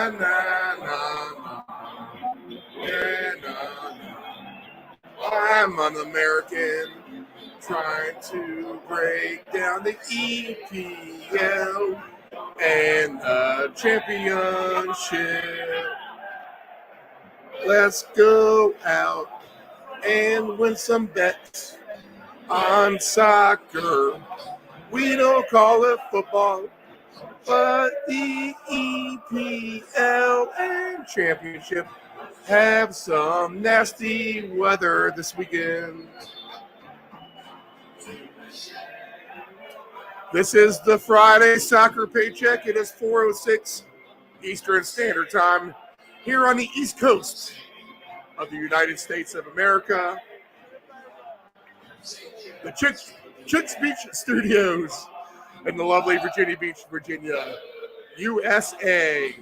na, na, na. Yeah, na, na. I'm an American trying to break down the EPL and the championship. Let's go out and win some bets on soccer. We don't call it football, but the EPL and Championship have some nasty weather this weekend. This is the Friday Soccer Paycheck. It is 4:06 Eastern Standard Time here on the East Coast of the United States of America. The Chicks Beach Studios in the lovely Virginia Beach, Virginia, USA.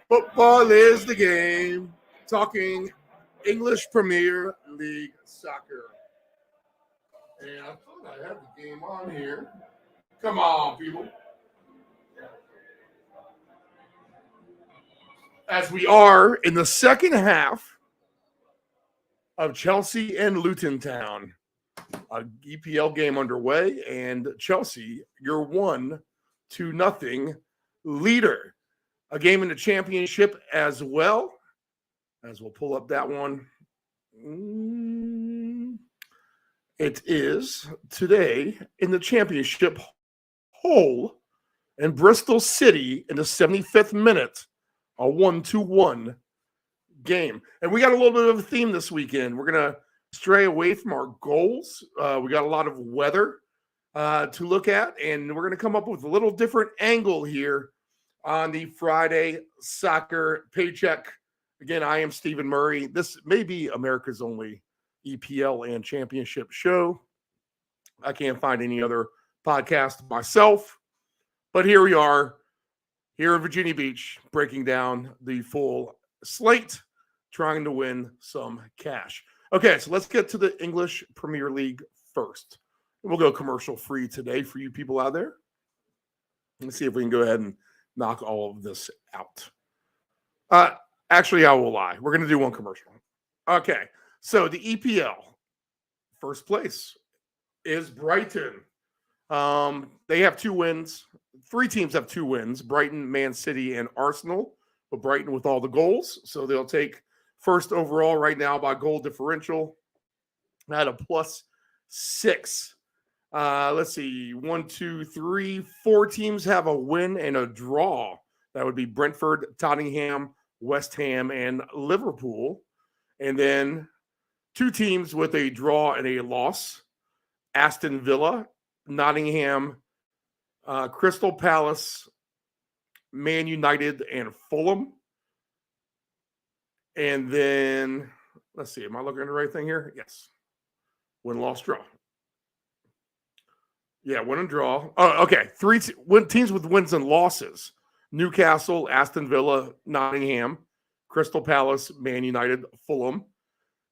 Football is the game. Talking English Premier League soccer. And I thought I had the game on here. Come on, people. As we are in the second half of Chelsea and Luton Town. An EPL game underway, and Chelsea, your 1-0 leader. A game in the championship as well, as we'll pull up that one. It is today in the championship, Hull and Bristol City in the 75th minute, a 1-1 game. And we got a little bit of a theme this weekend. We're going to stray away from our goals. We got a lot of weather to look at, and we're going to come up with a little different angle here on the Friday Soccer Paycheck. Again, I am Stephen Murray. This may be America's only EPL and Championship show. I can't find any other podcast myself, but here we are, here in Virginia Beach, breaking down the full slate, trying to win some cash. Okay, so let's get to the English Premier League first. We'll go commercial free today for you people out there. Let's see if we can go ahead and knock all of this out. Actually, I will lie. We're going to do one commercial. Okay, so the EPL, first place is Brighton. They have 2 wins. 3 teams have 2 wins, Brighton, Man City, and Arsenal. But Brighton with all the goals, so they'll take first overall right now by goal differential at a +6. Let's see. 1, 2, 3, 4 teams have a win and a draw. That would be Brentford, Tottenham, West Ham, and Liverpool. And then 2 teams with a draw and a loss. Aston Villa, Nottingham, Crystal Palace, Man United, and Fulham. And then, let's see, am I looking at the right thing here? Yes. Win, loss, draw. Yeah, win and draw. Oh, okay. 3 teams with wins and losses. Newcastle, Aston Villa, Nottingham, Crystal Palace, Man United, Fulham.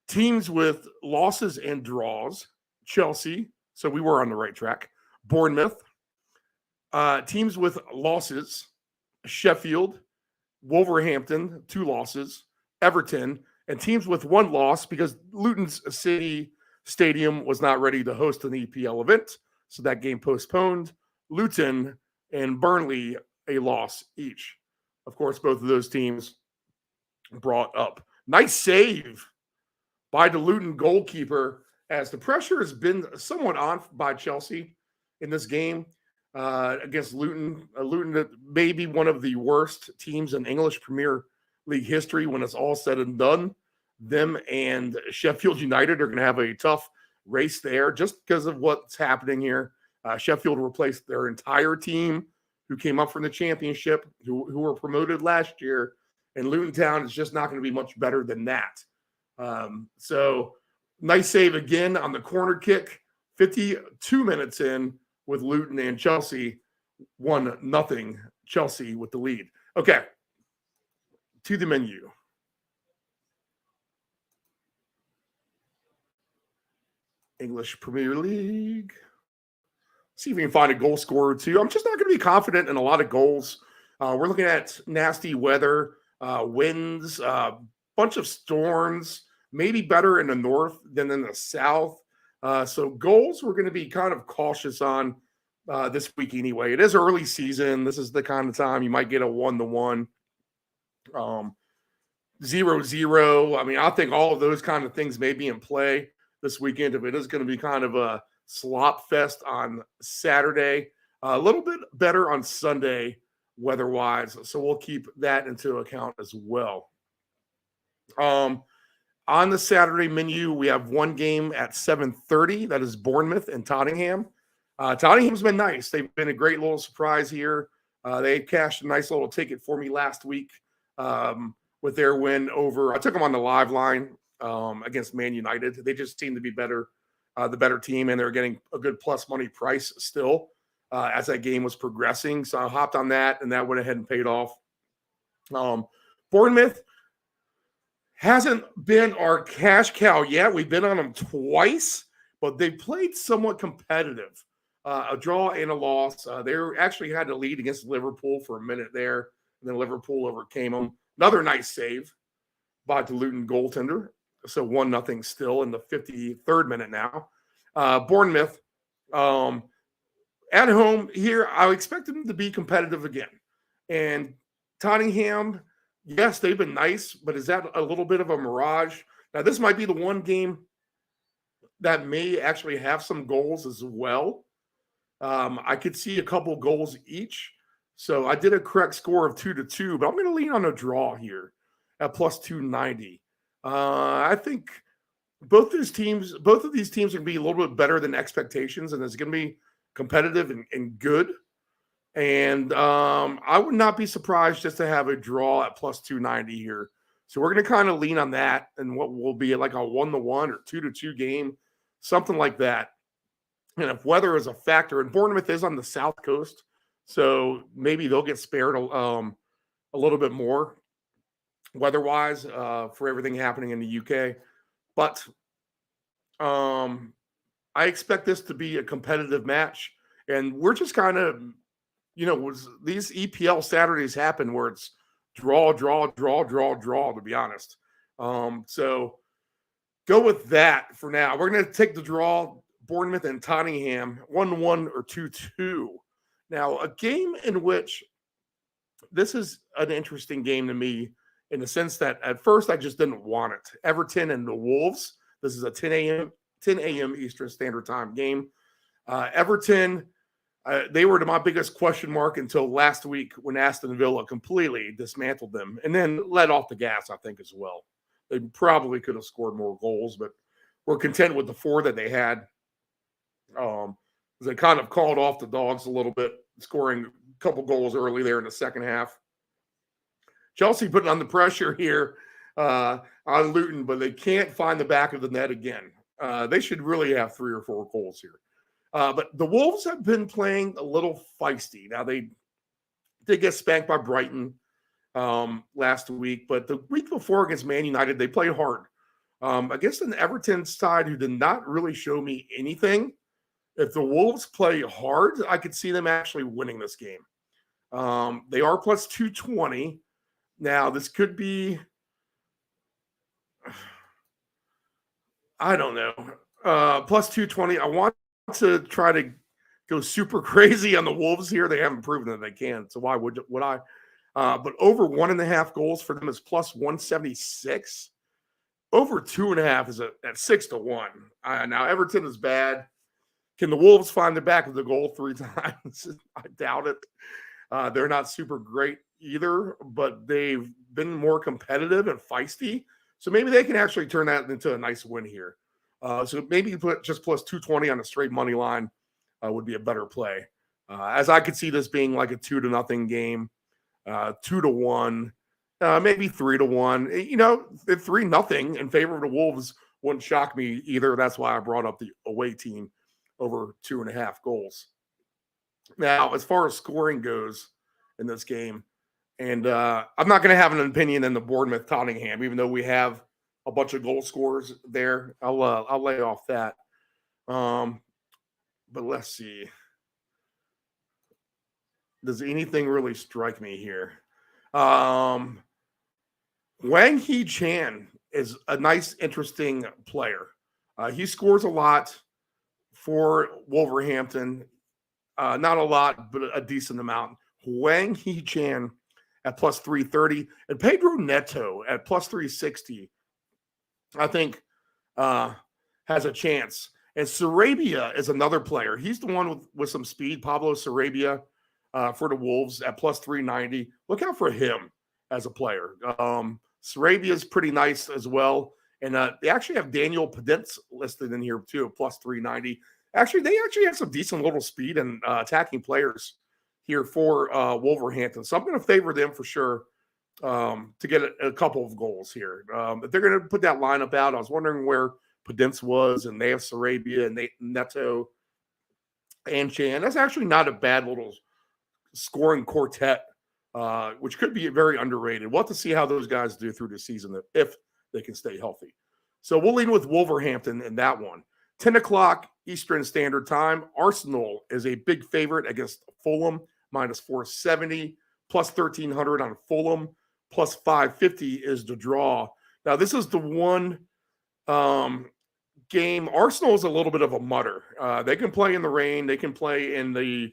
Teams with losses and draws. Chelsea. So we were on the right track. Bournemouth. Teams with losses. Sheffield, Wolverhampton, 2 losses. Everton, and teams with 1 loss because Luton's City Stadium was not ready to host an EPL event, so that game postponed. Luton and Burnley, a loss each. Of course, both of those teams brought up. Nice save by the Luton goalkeeper, as the pressure has been somewhat on by Chelsea in this game against Luton. Luton may be one of the worst teams in English Premier League history when it's all said and done. Them and Sheffield United are going to have a tough race there just because of what's happening here. Sheffield replaced their entire team who came up from the championship, who were promoted last year, and Luton Town is just not going to be much better than that. So nice save again on the corner kick. 52 minutes in with Luton and Chelsea. 1-0 Chelsea with the lead. Okay. To the menu. English Premier League. See if we can find a goal scorer or 2. I'm just not going to be confident in a lot of goals We're looking at nasty weather, winds, bunch of storms, maybe better in the north than in the south. So goals we're going to be kind of cautious on this week anyway. It is early season. This is the kind of time you might get a 1-1, 0-0. I mean, I think all of those kind of things may be in play this weekend. If it is going to be kind of a slop fest on Saturday, a little bit better on Sunday weather-wise. So we'll keep that into account as well. On the Saturday menu, we have one game at 7:30. That is Bournemouth and Tottenham. Tottenham's been nice. They've been a great little surprise here. They cashed a nice little ticket for me last week with their win over. I took them on the live line against Man United. They just seem to be better, the better team, and they're getting a good plus money price still as that game was progressing. So I hopped on that, and that went ahead and paid off. Bournemouth hasn't been our cash cow yet. We've been on them twice, but they played somewhat competitive. A draw and a loss. They actually had to lead against Liverpool for a minute there, and then Liverpool overcame them. Another nice save by the Luton goaltender. So 1-0 still in the 53rd minute now. Bournemouth at home here, I expect them to be competitive again. And Tottenham, yes, they've been nice, but is that a little bit of a mirage? Now, this might be the one game that may actually have some goals as well. I could see a couple goals each. So I did a correct score of 2-2, but I'm going to lean on a draw here at plus 290. I think both of these teams are going to be a little bit better than expectations, and it's going to be competitive and good. And I would not be surprised just to have a draw at plus 290 here. So we're going to kind of lean on that and what will be like a 1-1 or 2-2 game, something like that. And if weather is a factor, and Bournemouth is on the South Coast, so maybe they'll get spared a little bit more weather-wise for everything happening in the UK. But I expect this to be a competitive match. And we're just kind of, these EPL Saturdays happen where it's draw, to be honest. So go with that for now. We're going to take the draw, Bournemouth and Tottenham, 1-1 or 2-2. Now, a game in which this is an interesting game to me in the sense that at first I just didn't want it. Everton and the Wolves. This is a 10 a.m. Eastern Standard Time game. Everton, they were my biggest question mark until last week when Aston Villa completely dismantled them and then let off the gas, I think, as well. They probably could have scored more goals, but we're content with the 4 that they had. They kind of called off the dogs a little bit, scoring a couple goals early there in the second half. Chelsea putting on the pressure here on Luton, but they can't find the back of the net again. They should really have 3 or 4 goals here. But the Wolves have been playing a little feisty. Now, they did get spanked by Brighton last week, but the week before against Man United, they played hard. Against an Everton side who did not really show me anything, if the Wolves play hard, I could see them actually winning this game. They are plus 220. Now, this could be, I don't know, plus 220. I want to try to go super crazy on the Wolves here. They haven't proven that they can, so why would I? But over 1.5 goals for them is plus 176. Over 2.5 is at 6-1. Now, Everton is bad. Can the Wolves find the back of the goal 3 times? I doubt it. They're not super great either, but they've been more competitive and feisty. So maybe they can actually turn that into a nice win here. So maybe put just plus 220 on a straight money line would be a better play. As I could see this being like a 2-0 game, 2-1, maybe 3-1. 3-0 in favor of the Wolves wouldn't shock me either. That's why I brought up the away team over 2.5 goals. Now, as far as scoring goes in this game, and I'm not going to have an opinion in the Bournemouth Tottenham, even though we have a bunch of goal scorers there. I'll lay off that. But let's see. does anything really strike me here? Wang Hee Chan is a nice, interesting player. He scores a lot for Wolverhampton. Not a lot, but a decent amount. Wang Hee Chan at plus 330 and Pedro Neto at plus 360, I think has a chance. And Sarabia is another player. He's the one with some speed, Pablo Sarabia for the Wolves at plus 390. Look out for him as a player. Sarabia is pretty nice as well. And they actually have Daniel Pedence listed in here too, plus 390. Actually, they actually have some decent little speed and attacking players here for Wolverhampton. So I'm going to favor them for sure to get a couple of goals here. If they're going to put that lineup out, I was wondering where Pedence was, and they have Sarabia and Neto and Chan. That's actually not a bad little scoring quartet, which could be very underrated. We'll have to see how those guys do through the season if they can stay healthy. So we'll lead with Wolverhampton in that one. 10 o'clock Eastern Standard Time. Arsenal is a big favorite against Fulham, minus 470, plus 1,300 on Fulham, plus 550 is the draw. Now, this is the one game. Arsenal is a little bit of a mutter. They can play in the rain. They can play in the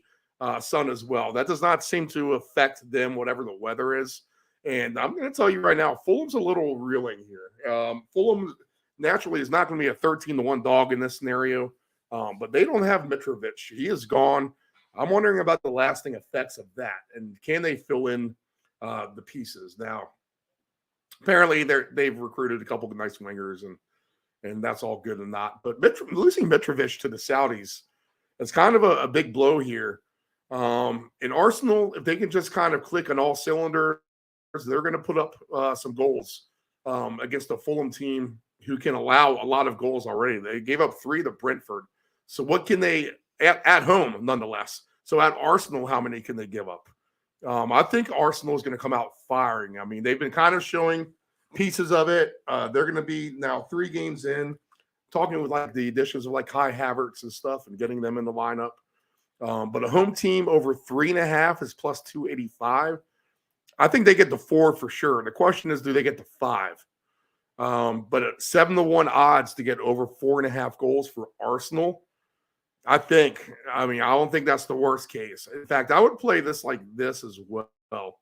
sun as well. That does not seem to affect them, whatever the weather is. And I'm going to tell you right now, Fulham's a little reeling here. Fulham naturally is not going to be a 13-1 dog in this scenario, but they don't have Mitrovic. He is gone. I'm wondering about the lasting effects of that, and can they fill in the pieces? Now, apparently they've recruited a couple of nice wingers, and that's all good and not. But losing Mitrovic to the Saudis is kind of a big blow here. In Arsenal, if they can just kind of click on all cylinders, they're going to put up some goals against a Fulham team who can allow a lot of goals already. They gave up 3 to Brentford. So what can they at home, nonetheless? So at Arsenal, how many can they give up? I think Arsenal is going to come out firing. I mean, they've been kind of showing pieces of it. They're going to be now 3 games in, talking with like the additions of like Kai Havertz and stuff and getting them in the lineup. But a home team over 3.5 is plus 285. I think they get to 4 for sure. The question is, do they get to 5? But at 7-1 odds to get over 4.5 goals for Arsenal, I don't think that's the worst case. In fact, I would play this like this as well.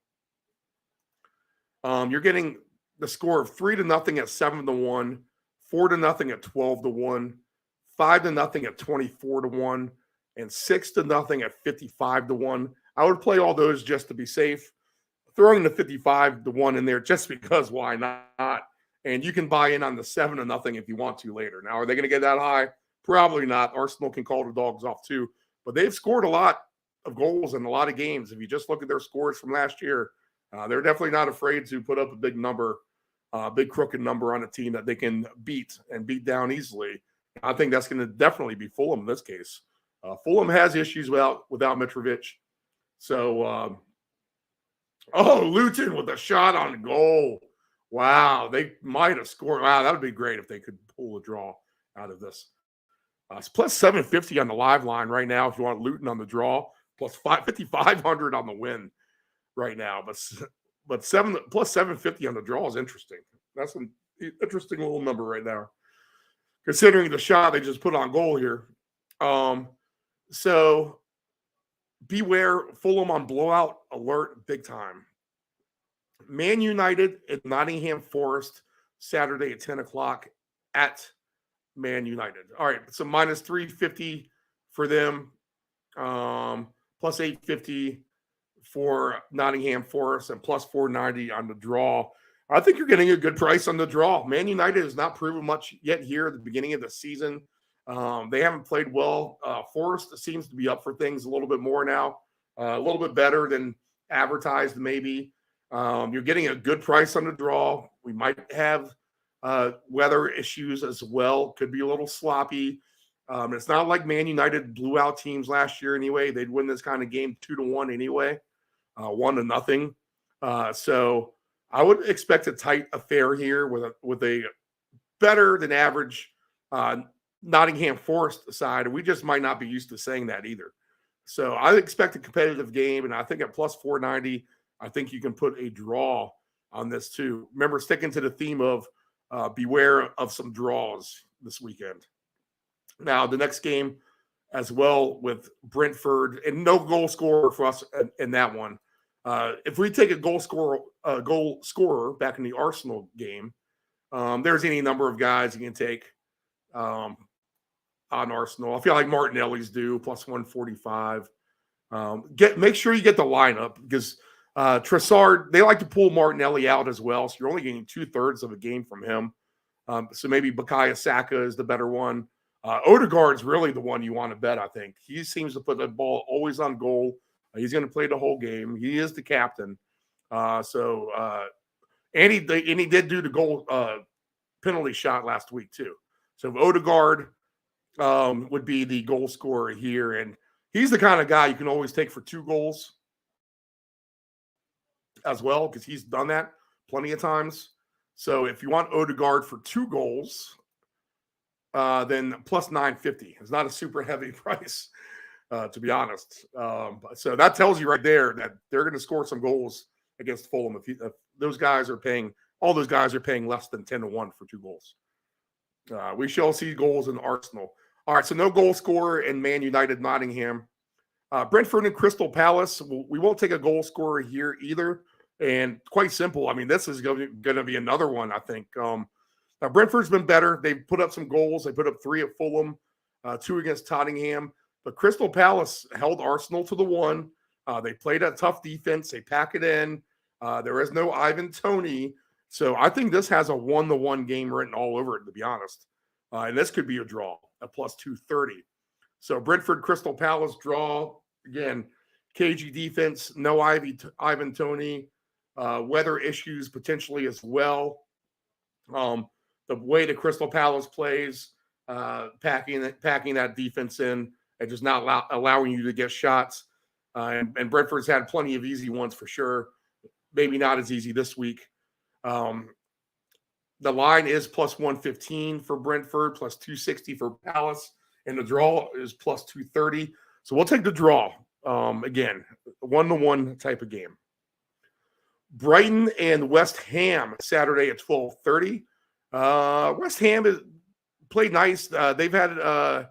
You're getting the score of 3-0 at 7-1, 4-0 at 12-1, 5-0 at 24-1, and 6-0 at 55-1. I would play all those just to be safe. Throwing the 55-1 in there just because why not? And you can buy in on the 7-0 if you want to later. Now, are they going to get that high? Probably not. Arsenal can call the dogs off too. But they've scored a lot of goals in a lot of games. If you just look at their scores from last year, they're definitely not afraid to put up a big number, big crooked number on a team that they can beat down easily. I think that's going to definitely be Fulham in this case. Fulham has issues without Mitrovic. So, Luton with a shot on goal. Wow, they might have scored. Wow, that would be great if they could pull a draw out of this. It's plus 750 on the live line right now if you want Luton on the draw, plus 5,500 on the win right now. But plus 750 on the draw is interesting. That's an interesting little number right now, considering the shot they just put on goal here. So beware, Fulham on blowout alert big time. Man United at Nottingham Forest, Saturday at 10 o'clock at Man United. All right, so minus 350 for them, plus 850 for Nottingham Forest, and plus 490 on the draw. I think you're getting a good price on the draw. Man United has not proven much yet here at the beginning of the season. They haven't played well. Forest seems to be up for things a little bit more now, a little bit better than advertised maybe. You're getting a good price on the draw. We might have weather issues as well. Could be a little sloppy. It's not like Man United blew out teams last year anyway. They'd win this kind of game 2-1 anyway, 1-0. So I would expect a tight affair here with a better than average Nottingham Forest side. We just might not be used to saying that either. So I expect a competitive game, and I think at plus 490, I think you can put a draw on this too. Remember, sticking to the theme of beware of some draws this weekend. Now, the next game as well with Brentford, and no goal scorer for us in that one. If we take a goal scorer back in the Arsenal game, there's any number of guys you can take on Arsenal. I feel like Martinelli's due plus 145. Make sure you get the lineup because Trossard, they like to pull Martinelli out as well, so you're only getting 2/3 of a game from him. So maybe Bukayo Saka is the better one. Odegaard's really the one you want to bet, I think. He seems to put the ball always on goal. He's going to play the whole game. He is the captain. And he did do the goal penalty shot last week too. So Odegaard would be the goal scorer here, and he's the kind of guy you can always take for 2 goals as well because he's done that plenty of times. So if you want Odegaard for 2 goals, then plus 950. It's not a super heavy price, to be honest. So that tells you right there that they're going to score some goals against Fulham. If those guys are paying, all those guys are paying less than 10-1 for 2 goals. We shall see goals in Arsenal. All right, so no goal scorer in Man United Nottingham. Brentford and Crystal Palace. We won't take a goal scorer here either. And quite simple. I mean, this is going to be another one, I think. Now, Brentford's been better. They've put up some goals. They put up 3 at Fulham, 2 against Tottenham. But Crystal Palace held Arsenal to the 1. They played a tough defense. They pack it in. There is no Ivan Toney. So I think this has a 1-1 game written all over it, to be honest. And this could be a draw at plus 230. So Brentford, Crystal Palace draw. Again, cagey defense, no Ivan Toney. Weather issues potentially as well. The way the Crystal Palace plays, packing that defense in and just not allowing you to get shots. And Brentford's had plenty of easy ones for sure. Maybe not as easy this week. The line is plus 115 for Brentford, plus 260 for Palace, and the draw is plus 230. So we'll take the draw. Again, 1-1 type of game. Brighton and West Ham Saturday at 12:30. West Ham has played nice. They've had a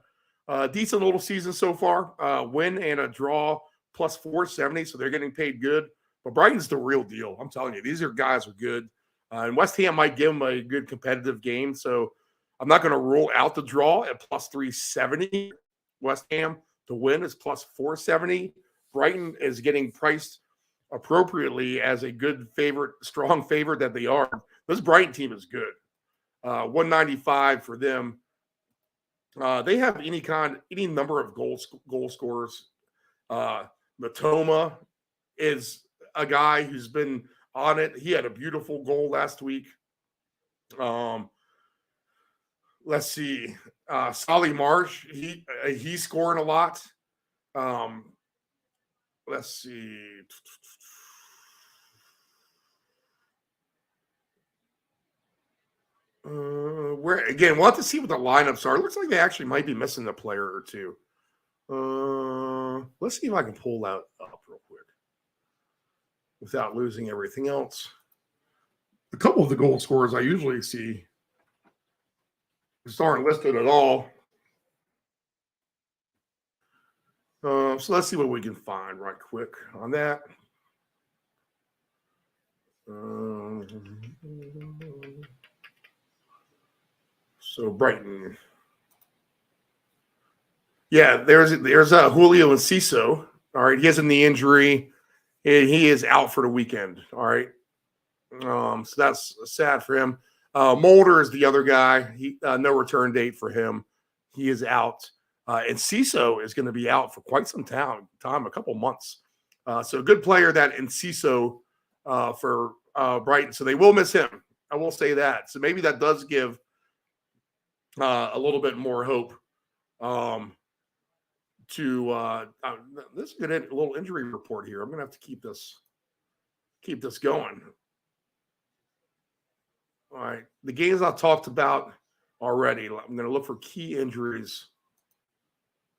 decent little season so far. Win and a draw plus 470, so they're getting paid good. But Brighton's the real deal. I'm telling you, these guys are good. And West Ham might give them a good competitive game. So I'm not going to rule out the draw at plus 370. West Ham to win is plus 470. Brighton is getting priced appropriately as a good favorite, strong favorite that they are. This Brighton team is good. 195 for them. They have any number of goal scorers. Matoma is a guy who's been on it. He had a beautiful goal last week. Let's see. Solly Marsh, he's scoring a lot. Let's see. We'll have to see what the lineups are. It looks like they actually might be missing a player or two. Let's see if I can pull that up real quick without losing everything else. A couple of the goal scorers I usually see just aren't listed at all. So let's see what we can find right quick on that. So Brighton. Yeah, there's Julio Enciso. All right, he has a knee injury, and he is out for the weekend. All right, so that's sad for him. Mulder is the other guy. No return date for him. He is out. And Enciso is going to be out for quite some time, a couple months. So a good player that Enciso for Brighton. So they will miss him. I will say that. So maybe that does give a little bit more hope to this is a little injury report here. I'm going to have to keep this going. All right. The games I talked about already. I'm going to look for key injuries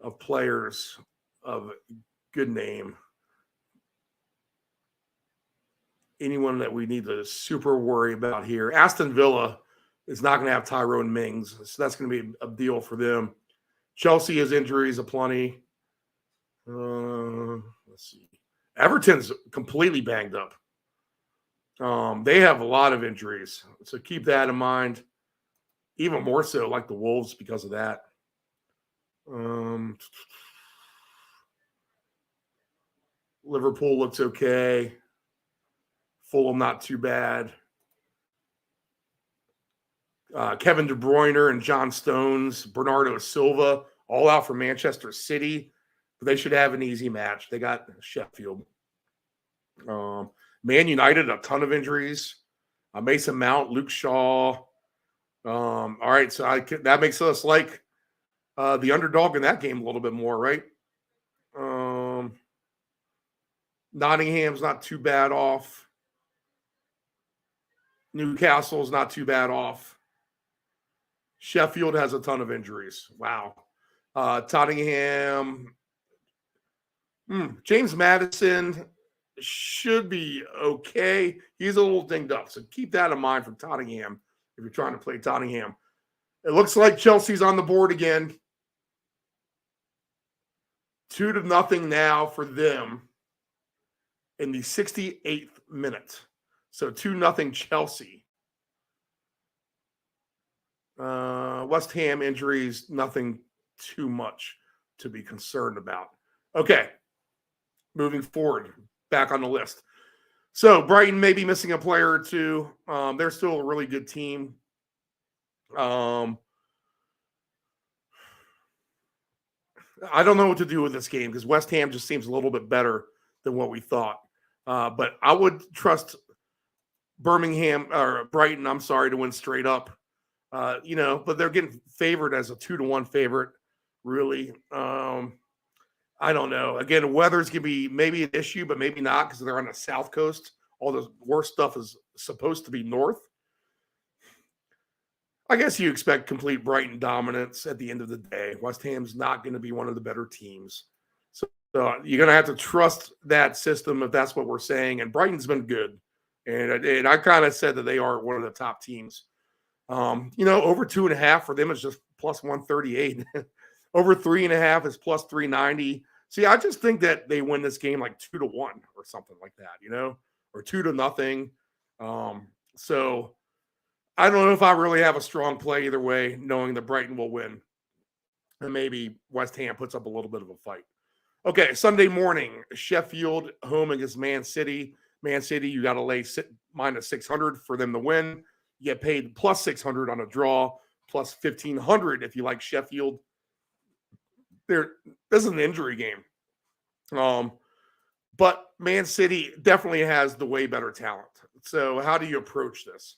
of players of good name. Anyone that we need to super worry about here. Aston Villa is not going to have Tyrone Mings, so that's going to be a deal for them. Chelsea has injuries aplenty. Let's see. Everton's completely banged up. They have a lot of injuries, so keep that in mind. Even more so like the Wolves because of that. Liverpool looks okay. Fulham not too bad. Kevin De Bruyne and John Stones, Bernardo Silva, all out for Manchester City. But they should have an easy match. They got Sheffield. Man United, a ton of injuries. Mason Mount, Luke Shaw. All right, so that makes us like the underdog in that game a little bit more, right? Nottingham's not too bad off. Newcastle's not too bad off. Sheffield has a ton of injuries. Wow. Tottenham. James Maddison should be okay. He's a little dinged up, so keep that in mind from Tottenham if you're trying to play Tottenham. It looks like Chelsea's on the board again. 2-0 now for them in the 68th minute. So 2-0 Chelsea. West Ham injuries, nothing too much to be concerned about. Okay, moving forward, back on the list. So Brighton may be missing a player or two. They're still a really good team. I don't know what to do with this game because West Ham just seems a little bit better than what we thought. But I would trust Brighton, to win straight up. But they're getting favored as a 2-1 favorite, really. I don't know. Again, weather's going to be maybe an issue, but maybe not because they're on the South Coast. All the worst stuff is supposed to be north. I guess you expect complete Brighton dominance at the end of the day. West Ham's not going to be one of the better teams. So you're going to have to trust that system if that's what we're saying. And Brighton's been good. And I kind of said that they are one of the top teams. Over 2.5 for them is just plus 138. Over 3.5 is plus 390. See, I just think that they win this game like 2-1 or something like that, or 2-0. So I don't know if I really have a strong play either way, knowing that Brighton will win. And maybe West Ham puts up a little bit of a fight. Okay, Sunday morning, Sheffield home against Man City. Man City, you got to lay minus 600 for them to win. You get paid plus 600 on a draw, plus 1,500 if you like Sheffield. This is an injury game. But Man City definitely has the way better talent. So how do you approach this?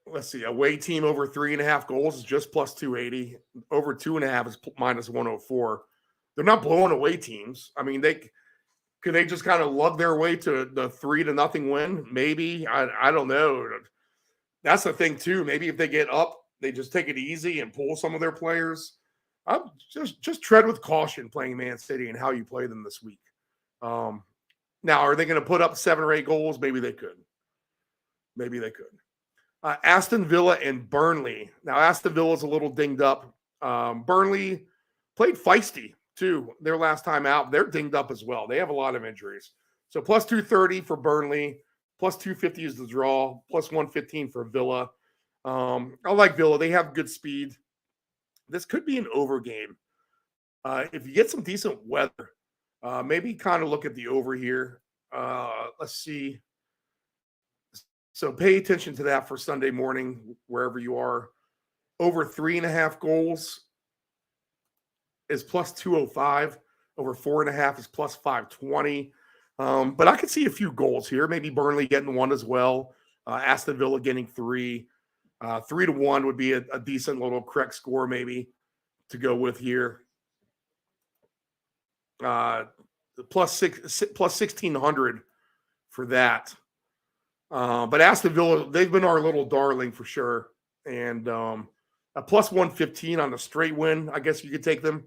Let's see. Away team over 3.5 goals is just plus 280. Over 2.5 is minus 104. They're not blowing away teams. I mean, could they just kind of lug their way to the 3-0 win? Maybe. I don't know. That's the thing too. Maybe if they get up, they just take it easy and pull some of their players. I'm just tread with caution playing Man City and how you play them this week. Now, are they going to put up 7 or 8 goals? Maybe they could. Aston Villa and Burnley. Now, Aston Villa's a little dinged up. Burnley played feisty, too, their last time out. They're dinged up as well. They have a lot of injuries. So, plus 230 for Burnley. Plus 250 is the draw. Plus 115 for Villa. I like Villa. They have good speed. This could be an over game. If you get some decent weather, maybe kind of look at the over here. Let's see. So pay attention to that for Sunday morning, wherever you are. Over 3.5 goals is plus 205. Over 4.5 is plus 520. But I could see a few goals here. Maybe Burnley getting 1 as well. Aston Villa getting 3. 3-1 would be a decent little correct score maybe to go with here. Plus 1,600 for that. But Aston Villa, they've been our little darling for sure. And A plus 115 on the straight win. I guess you could take them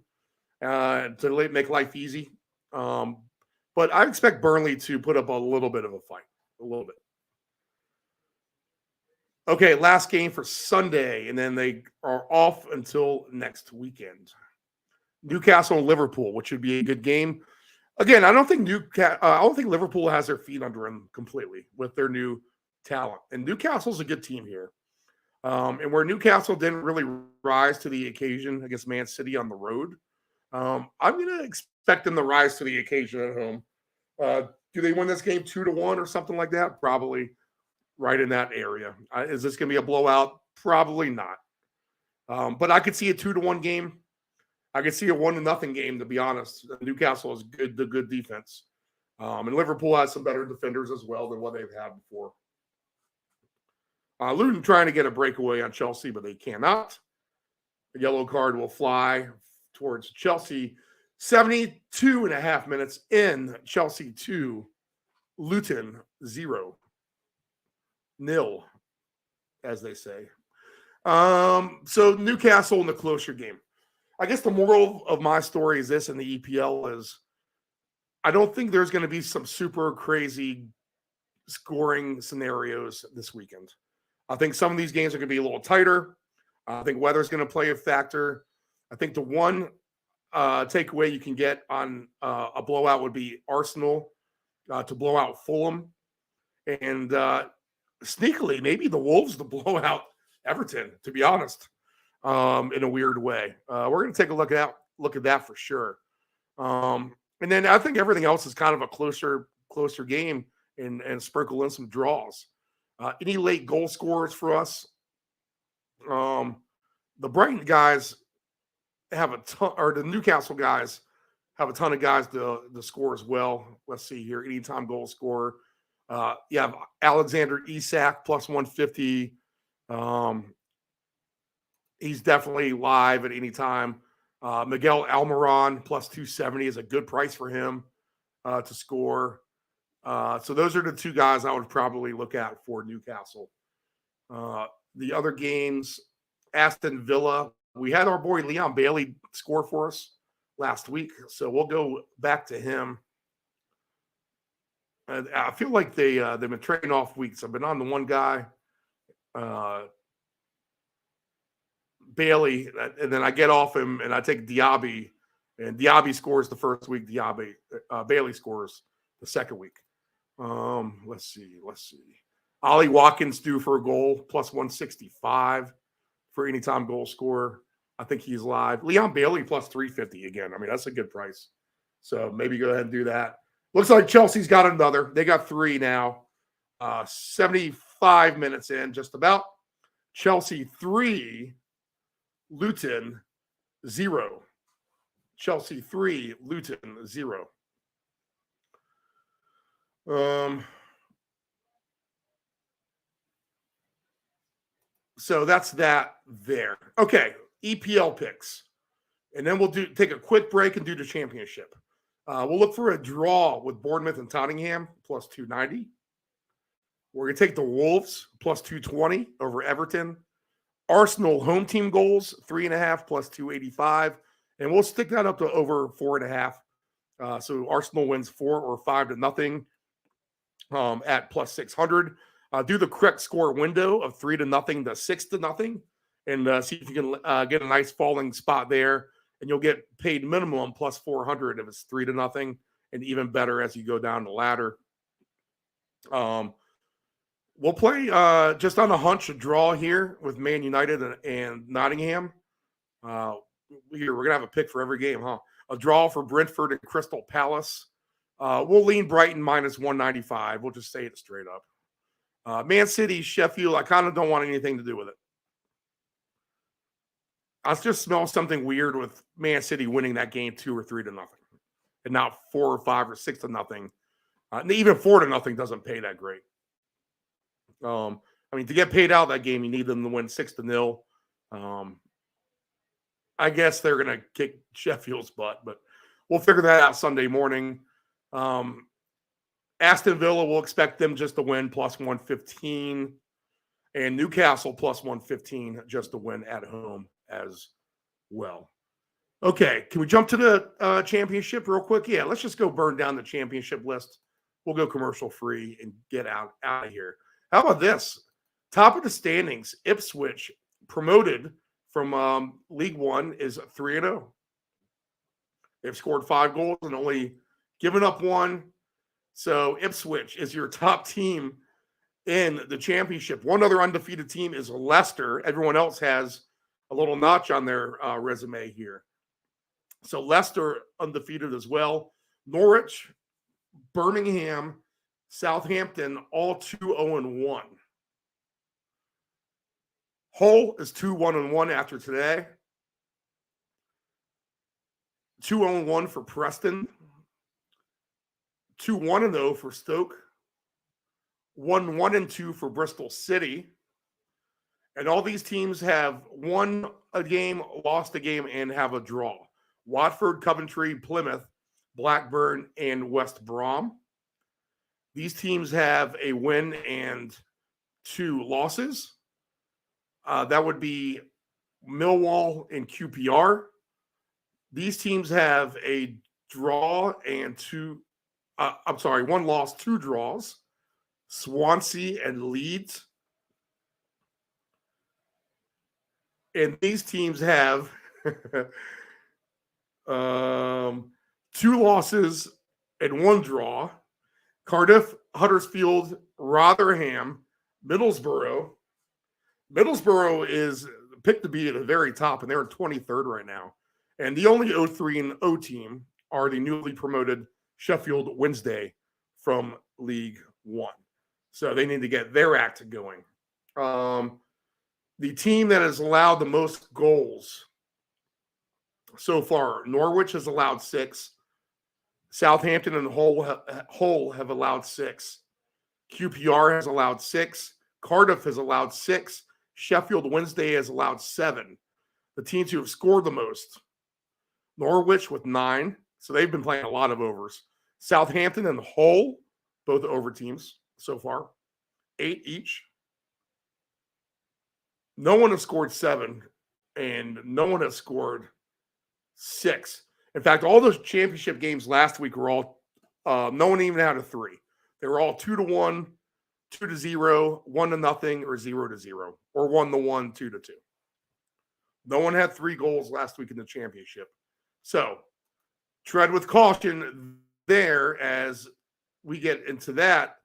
to make life easy. But I expect Burnley to put up a little bit of a fight. A little bit. Okay, last game for Sunday, and then they are off until next weekend. Newcastle and Liverpool, which would be a good game. Again, I don't think Liverpool has their feet under them completely with their new talent. And Newcastle's a good team here. And where Newcastle didn't really rise to the occasion against Man City on the road, I'm going to expect them to rise to the occasion at home. Do they win this game 2-1 or something like that? Probably right in that area. Is this going to be a blowout? Probably not. But I could see a 2-1 game. I could see a 1-0 game, to be honest. Newcastle is the good defense. And Liverpool has some better defenders as well than what they've had before. Luton trying to get a breakaway on Chelsea, but they cannot. The yellow card will fly towards Chelsea. 72.5 minutes in. Chelsea 2, Luton 0. Nil, as they say. So Newcastle in the closer game. I guess the moral of my story is this in the EPL is I don't think there's going to be some super crazy scoring scenarios this weekend. I think some of these games are going to be a little tighter. I think weather's going to play a factor. I think the one takeaway you can get on a blowout would be Arsenal to blow out Fulham. And sneakily, maybe the Wolves to blow out Everton, to be honest, in a weird way. We're going to take a look at that for sure. And then I think everything else is kind of a closer game and sprinkle in some draws. Any late goal scorers for us? The Brighton guys have a ton, or the Newcastle guys have a ton of guys to score as well. Let's see here. Anytime goal scorer. You have Alexander Isak plus 150. He's definitely live at any time. Miguel Almiron plus 270 is a good price for him to score. So those are the two guys I would probably look at for Newcastle. The other games, Aston Villa. We had our boy Leon Bailey score for us last week, so we'll go back to him. I feel like they've been trading off weeks. I've been on the one guy, Bailey, and then I get off him and I take Diaby, and Diaby scores the first week. Bailey scores the second week. Let's see. Ollie Watkins due for a goal plus 165 for anytime goal scorer. I think he's live. Leon Bailey plus 350 again. I mean, that's a good price. So maybe go ahead and do that. Looks like Chelsea's got another. They got 3 now. 75 minutes in, just about. Chelsea 3, Luton 0. Chelsea 3, Luton 0. So that's that there. Okay, EPL picks. And then we'll take a quick break and do the championship. We'll look for a draw with Bournemouth and Tottenham plus 290. We're going to take the Wolves plus 220 over Everton. Arsenal home team goals, 3.5 plus 285. And we'll stick that up to over 4.5. So Arsenal wins 4 or 5-0 at plus 600. Do the correct score window of 3-0 to 6-0 and see if you can get a nice falling spot there. And you'll get paid minimum plus 400 if it's 3-0, and even better as you go down the ladder. We'll play just on a hunch a draw here with Man United and Nottingham. We're going to have a pick for every game, huh? A draw for Brentford and Crystal Palace. We'll lean Brighton minus 195. We'll just say it straight up. Man City, Sheffield, I kind of don't want anything to do with it. I just smell something weird with Man City winning that game 2 or 3-0, and not 4 or 5 or 6-0. And even 4-0 doesn't pay that great. I mean, to get paid out that game, you need them to win 6-0. I guess they're going to kick Sheffield's butt, but we'll figure that out Sunday morning. Aston Villa, we'll expect them just to win plus 115. And Newcastle plus 115 just to win at home as well. Okay, can we jump to the championship real quick? Yeah, let's just go burn down the championship list. We'll go commercial free and get out of here. How about this? Top of the standings, Ipswich, promoted from League One, is 3-0. They've scored 5 goals and only given up 1. So Ipswich is your top team in the championship. One other undefeated team is Leicester. Everyone else has a little notch on their resume here. So Leicester undefeated as well. Norwich, Birmingham, Southampton, all 2-0-1. Hull is 2-1-1 after today. 2-0-1 for Preston. 2-1-0 for Stoke. 1-1-2 for Bristol City. And all these teams have won a game, lost a game, and have a draw. Watford, Coventry, Plymouth, Blackburn, and West Brom. These teams have a win and 2 losses. That would be Millwall and QPR. These teams have a draw and 1 loss, 2 draws. Swansea and Leeds. And these teams have 2 losses and 1 draw. Cardiff, Huddersfield, Rotherham, Middlesbrough. Middlesbrough is picked to be at the very top, and they're 23rd right now. And the only 0-3-0 team are the newly promoted Sheffield Wednesday from League One. So they need to get their act going. The team that has allowed the most goals so far, Norwich has allowed 6. Southampton and Hull have allowed 6. QPR has allowed 6. Cardiff has allowed 6. Sheffield Wednesday has allowed 7. The teams who have scored the most, Norwich with 9. So they've been playing a lot of overs. Southampton and Hull, both over teams so far, 8 each. No one has scored 7, and no one has scored 6. In fact, all those championship games last week were all, no one even had a 3. They were all 2-1, 2-0, 1-0, or 0-0, or 1-1, 2-2. No one had 3 goals last week in the championship. So tread with caution there as we get into that,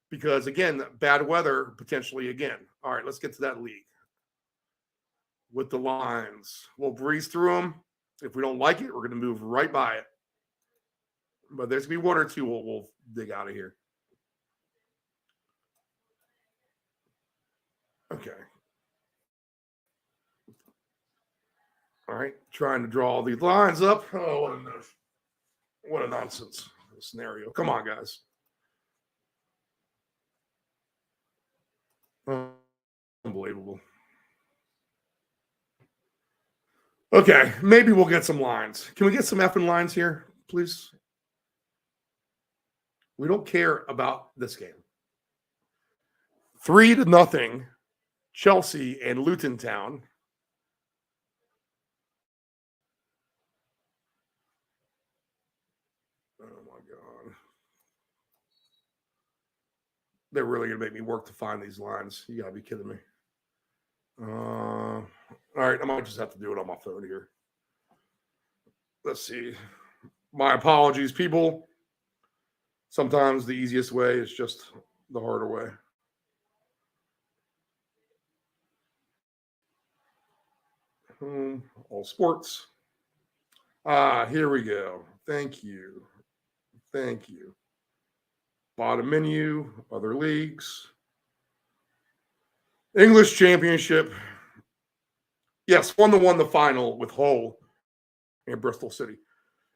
because, again, bad weather potentially again. All right, let's get to that league with the lines. We'll breeze through them. If we don't like it, we're going to move right by it. But there's going to be 1 or 2 we'll dig out of here. Okay. All right, trying to draw these lines up. Oh, what a nonsense scenario. Come on, guys. Unbelievable. Okay, maybe we'll get some lines. Can we get some effing lines here, please? We don't care about this game. 3-0, Chelsea and Luton Town. Oh, my God. They're really going to make me work to find these lines. You got to be kidding me. All right, I might just have to do it on my phone here. Let's see. My apologies, people. Sometimes the easiest way is just the harder way. All sports. Here we go. Thank you. Bottom menu, other leagues. English Championship. Yes, 1-1 the final with Hull and Bristol City.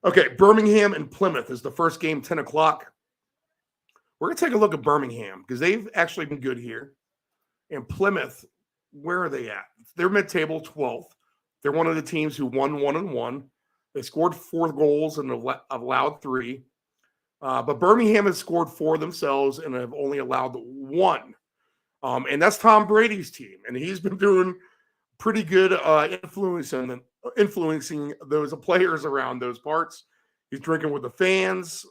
Okay, Birmingham and Plymouth is the first game, 10 o'clock. We're going to take a look at Birmingham because they've actually been good here. And Plymouth, where are they at? They're mid-table, 12th. They're one of the teams who won 1-1. They scored 4 goals and allowed 3. But Birmingham has scored 4 themselves and have only allowed 1. And that's Tom Brady's team. And he's been doing pretty good influencing those players around those parts. He's drinking with the fans.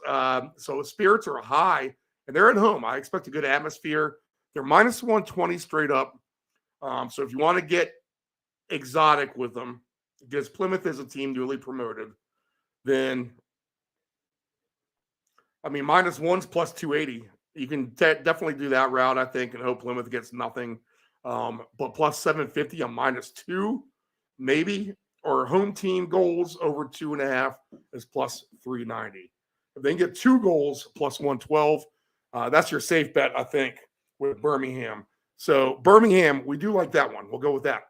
So his spirits are high, and they're at home. I expect a good atmosphere. They're minus 120 straight up. So if you want to get exotic with them, because Plymouth is a team newly promoted, then, I mean, minus one's plus 280. You can definitely do that route, I think, and hope Plymouth gets nothing. But plus 750 on minus 2, maybe. Or home team goals over 2.5 is plus 390. If they can get 2 goals, plus 112, that's your safe bet, I think, with Birmingham. So Birmingham, we do like that one. We'll go with that.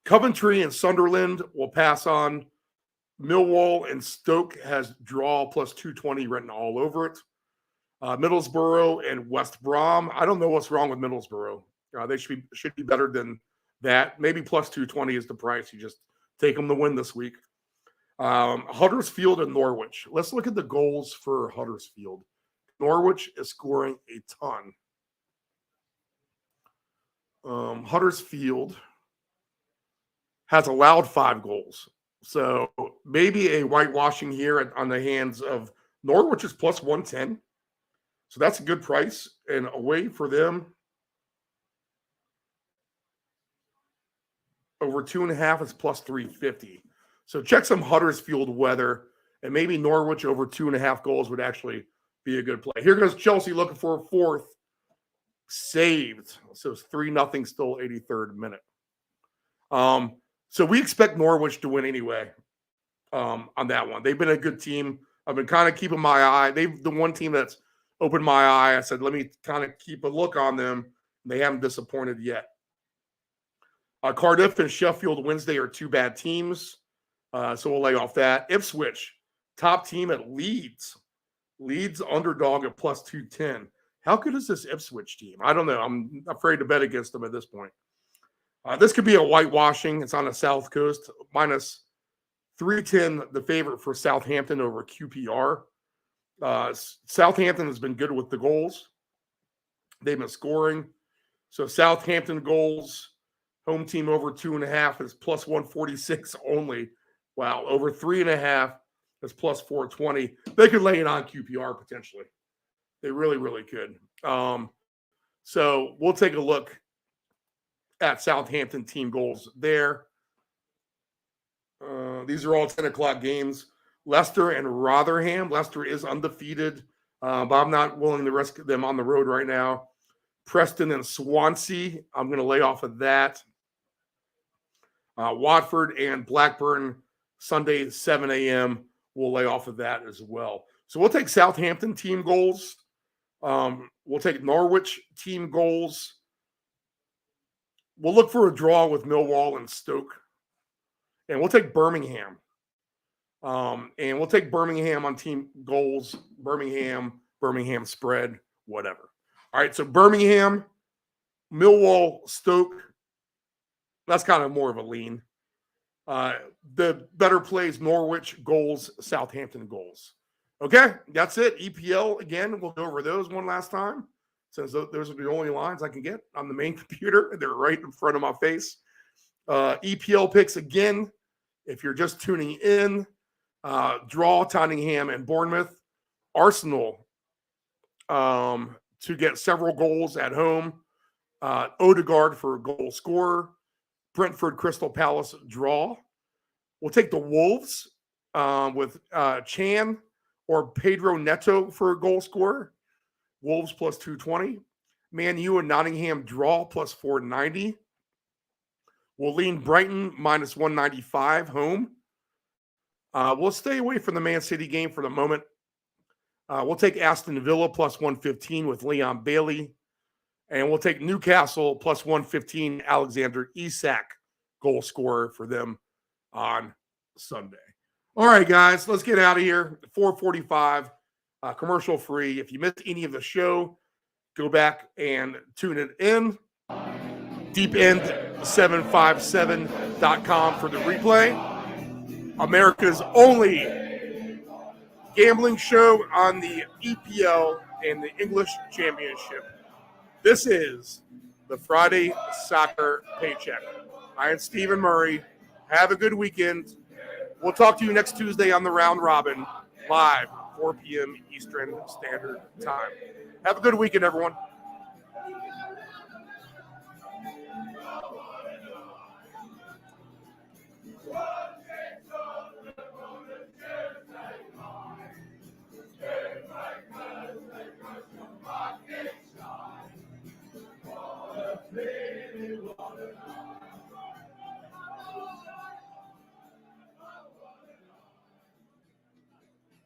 Coventry and Sunderland will pass on. Millwall and Stoke has draw plus 220 written all over it. Middlesbrough and West Brom. I don't know what's wrong with Middlesbrough. They should be better than that. Maybe plus 220 is the price. You just take them to win this week. Huddersfield and Norwich. Let's look at the goals for Huddersfield. Norwich is scoring a ton. Huddersfield has allowed 5 goals. So maybe a whitewashing here on the hands of Norwich is plus 110. So that's a good price. And away for them, over 2.5 is plus 350. So check some Huddersfield weather, and maybe Norwich over 2.5 goals would actually be a good play. Here goes Chelsea looking for a 4th. Saved. So it's 3-0 still 83rd minute. So we expect Norwich to win anyway on that one. They've been a good team. I've been kind of keeping my eye. They've the one team that's opened my eye. I said, let me kind of keep a look on them. They haven't disappointed yet. Cardiff and Sheffield Wednesday are 2 bad teams. So we'll lay off that. Ipswich, top team at Leeds. Leeds underdog at plus 210. How good is this Ipswich team? I don't know. I'm afraid to bet against them at this point. This could be a whitewashing. It's on the South Coast. Minus 310, the favorite for Southampton over QPR. Southampton has been good with the goals. They've been scoring. So Southampton goals, home team over 2.5 is plus 146 only. Wow, over 3.5 is plus 420. They could lay it on QPR potentially. They really, really could. So we'll take a look at Southampton team goals there. These are all 10 o'clock games. Leicester and Rotherham. Leicester is undefeated, but I'm not willing to risk them on the road right now. Preston and Swansea. I'm going to lay off of that. Watford and Blackburn, Sunday, 7 a.m. We'll lay off of that as well. So we'll take Southampton team goals. We'll take Norwich team goals. We'll look for a draw with Millwall and Stoke. And we'll take Birmingham. And we'll take Birmingham on team goals. Birmingham spread, whatever. All right, so Birmingham, Millwall, Stoke. That's kind of more of a lean. The better plays Norwich goals, Southampton goals. Okay, that's it. EPL, again, we'll go over those one last time, since those are the only lines I can get on the main computer. They're right in front of my face. EPL picks, again, if you're just tuning in, draw Tottenham and Bournemouth. Arsenal to get several goals at home. Odegaard for a goal scorer. Brentford Crystal Palace draw. We'll take the Wolves with Chan or Pedro Neto for a goal scorer. Wolves plus 220. Man U and Nottingham draw plus 490. We'll lean Brighton minus 195 home. We'll stay away from the Man City game for the moment. We'll take Aston Villa plus 115 with Leon Bailey. And we'll take Newcastle plus 115, Alexander Isak, goal scorer for them on Sunday. All right, guys, let's get out of here. 4:45, commercial free. If you missed any of the show, go back and tune it in. Deepend757.com for the replay. America's only gambling show on the EPL and the English Championship. This is the Friday Soccer Paycheck. I am Stephen Murray. Have a good weekend. We'll talk to you next Tuesday on the Round Robin, live, 4 p.m. Eastern Standard Time. Have a good weekend, everyone.